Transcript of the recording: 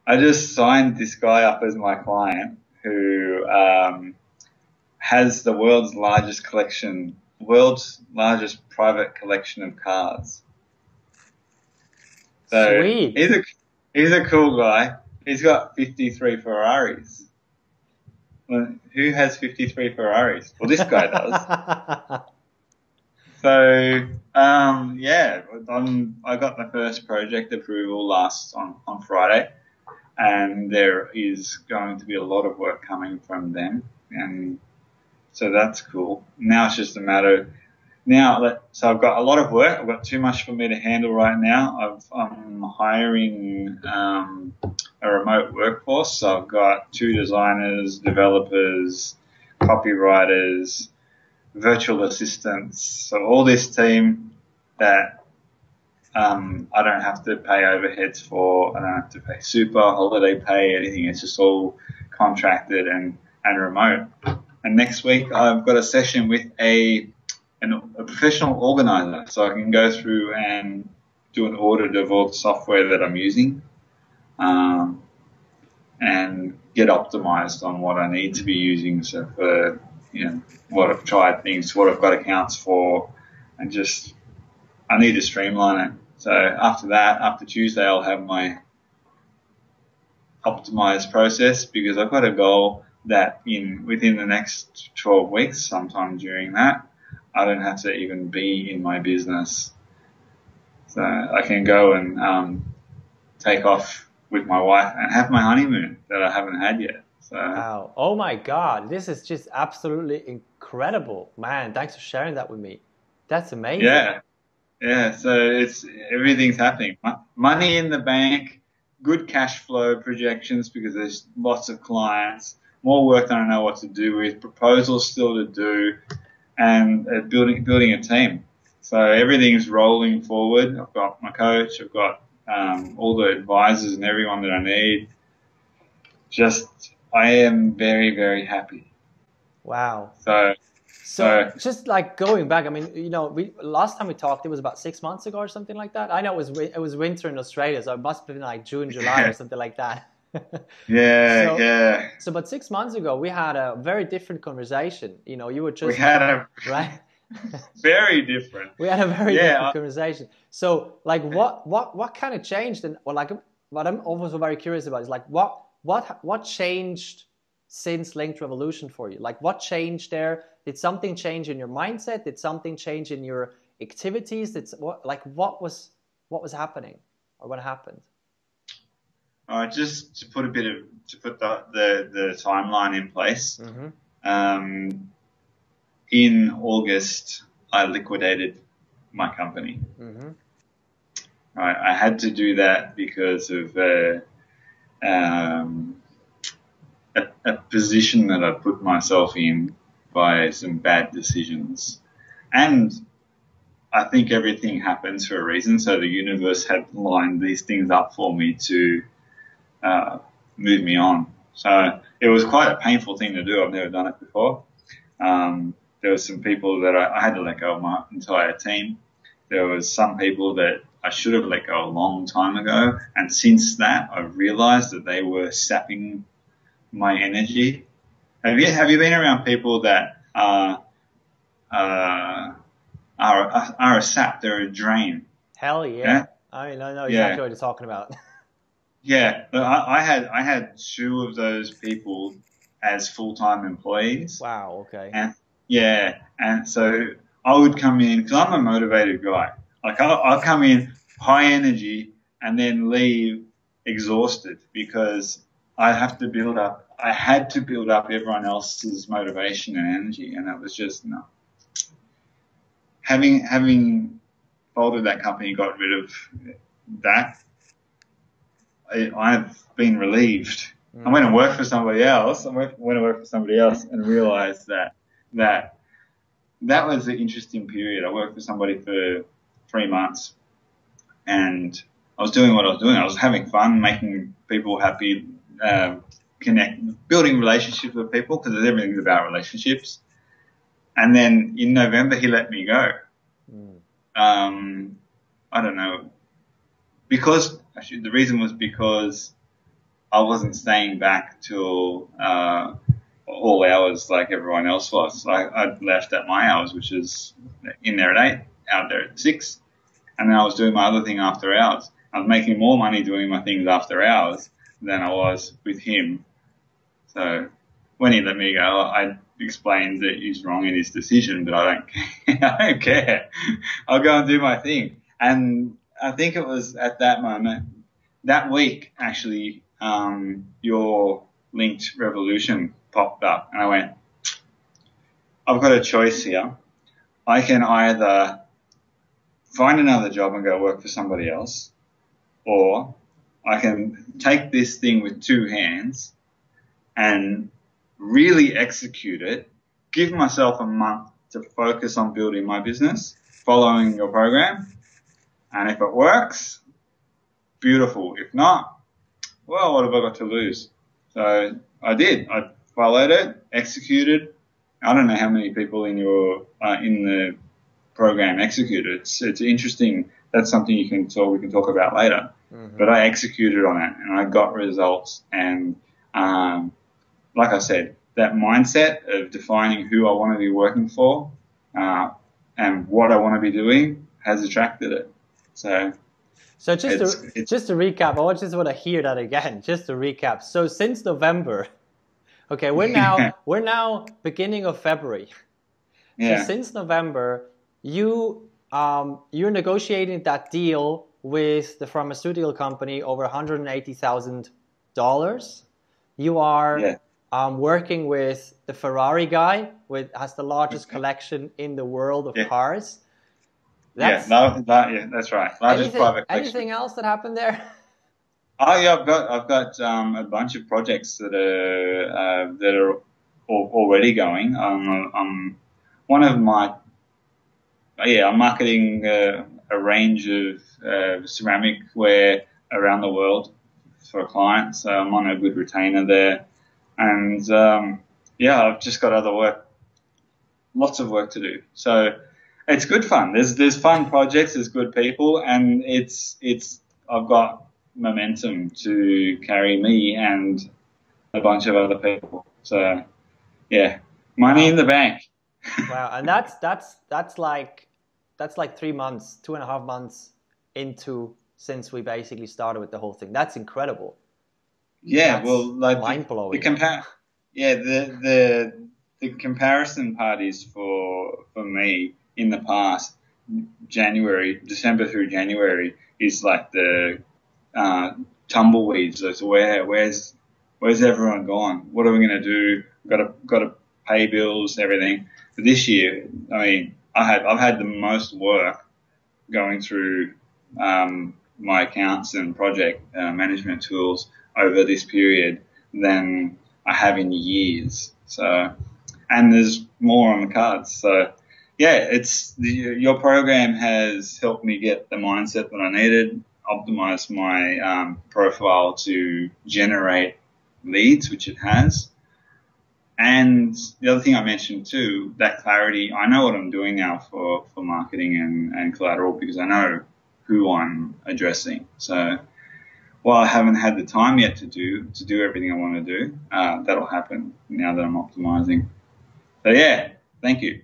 I just signed this guy up as my client who has the world's largest private collection of cars. So Sweet. he's a cool guy. He's got 53 Ferraris. Well, who has 53 Ferraris? Well, this guy does. So, yeah, I got the first project approval on Friday, and there is going to be a lot of work coming from them, and so that's cool. Now it's just a matter so I've got a lot of work. I've got too much for me to handle right now. I'm hiring a remote workforce, so I've got 2 designers, developers, copywriters, virtual assistants, so all this team that I don't have to pay overheads for. I don't have to pay super, holiday pay, anything. It's just all contracted and remote. And next week I've got a session with a professional organizer, so I can go through and do an audit of all the software that I'm using and get optimized on what I need to be using. So for what I've tried things, what I've got accounts for, and just I need to streamline it. So after Tuesday, I'll have my optimized process, because I've got a goal that within the next 12 weeks, sometime during that, I don't have to even be in my business. So I can go and take off with my wife and have my honeymoon that I haven't had yet. So, wow. Oh my God. This is just absolutely incredible. Man, thanks for sharing that with me. That's amazing. Yeah. So everything's happening. Money in the bank, good cash flow projections because there's lots of clients, more work than I know what to do with, proposals still to do, and building a team. So everything's rolling forward. I've got my coach, I've got all the advisors and everyone that I need. I am very, very happy. Wow. So just like going back, I mean, last time we talked, it was about 6 months ago or something like that. I know it was winter in Australia, so it must have been like June, July or something like that. Yeah. So, but 6 months ago, we had a very different conversation. You were just... We had right? Very different. We had a very different conversation. So, like, what kind of changed? And like, what I'm also very curious about is like, what changed since LinkedREvolution for you? Like, what changed there? Did something change in your mindset? Did something change in your activities? What was happening, or what happened? Just to put the timeline in place. Mm-hmm. In August, I liquidated my company. Mm-hmm. Right, I had to do that because of a position that I put myself in by some bad decisions, and I think everything happens for a reason. So the universe had lined these things up for me to move me on. So it was quite a painful thing to do. I've never done it before. There were some people that I had to let go of my entire team. There was some people that I should have let go a long time ago. And since that, I realized that they were sapping my energy. Have you been around people that are a sap? They're a drain. Hell yeah. I know exactly what you're talking about. Yeah, I had 2 of those people as full-time employees. Wow. Okay. And so I would come in, because I'm a motivated guy. Like I'll come in high energy and then leave exhausted, because I had to build up everyone else's motivation and energy, and it was just no. Having folded that company, got rid of that, I've been relieved. I went and worked for somebody else. And realized that was an interesting period. I worked for somebody for 3 months, and I was doing what I was doing. I was having fun, making people happy, building relationships with people, because everything's about relationships. And then in November, he let me go. I don't know. because actually the reason was because I wasn't staying back till all hours like everyone else was. I left at my hours, which is in there at 8, out there at 6, and then I was doing my other thing after hours. I was making more money doing my things after hours than I was with him. So when he let me go, I explained that he's wrong in his decision, but I don't care. I'll go and do my thing. And I think it was at that moment, that week actually, your LinkedREvolution popped up, and I went, I've got a choice here. I can either find another job and go work for somebody else, or I can take this thing with two hands and really execute it, give myself a month to focus on building my business, following your program, and if it works, beautiful. If not, well, what have I got to lose? So I did. I followed it, executed. I don't know how many people in your in the program executed. It's interesting. That's something we can talk about later. Mm-hmm. But I executed on it, and I got results. And like I said, that mindset of defining who I want to be working for and what I want to be doing has attracted it. So just to recap, I just want to hear that again. Just to recap. So since November, okay, we're now beginning of February. Yeah. So since November, you're negotiating that deal with the pharmaceutical company over $180,000. You are working with the Ferrari guy, has the largest collection in the world of cars. That's right. Largest private collection. Anything else that happened there? Oh yeah, I've got a bunch of projects that are already going. One of my I'm marketing a range of ceramic ware around the world for a client. So I'm on a good retainer there, and I've just got other work, lots of work to do. So it's good fun. There's fun projects, there's good people, and I've got momentum to carry me and a bunch of other people. So money in the bank. Wow, and that's like 3 months, 2.5 months into since we basically started with the whole thing. That's incredible. Yeah, that's well, like mind blowing. The comparison parties for me in the past, December through January is like the tumbleweeds. So where's everyone gone? What are we going to do? Got to pay bills, everything. But this year, I mean, I've had the most work going through my accounts and project management tools over this period than I have in years. So, and there's more on the cards. So, your program has helped me get the mindset that I needed, optimize my profile to generate leads, which it has. And the other thing I mentioned too, that clarity, I know what I'm doing now for marketing and collateral because I know who I'm addressing. So while I haven't had the time yet to do everything I want to do, that'll happen now that I'm optimizing. So thank you.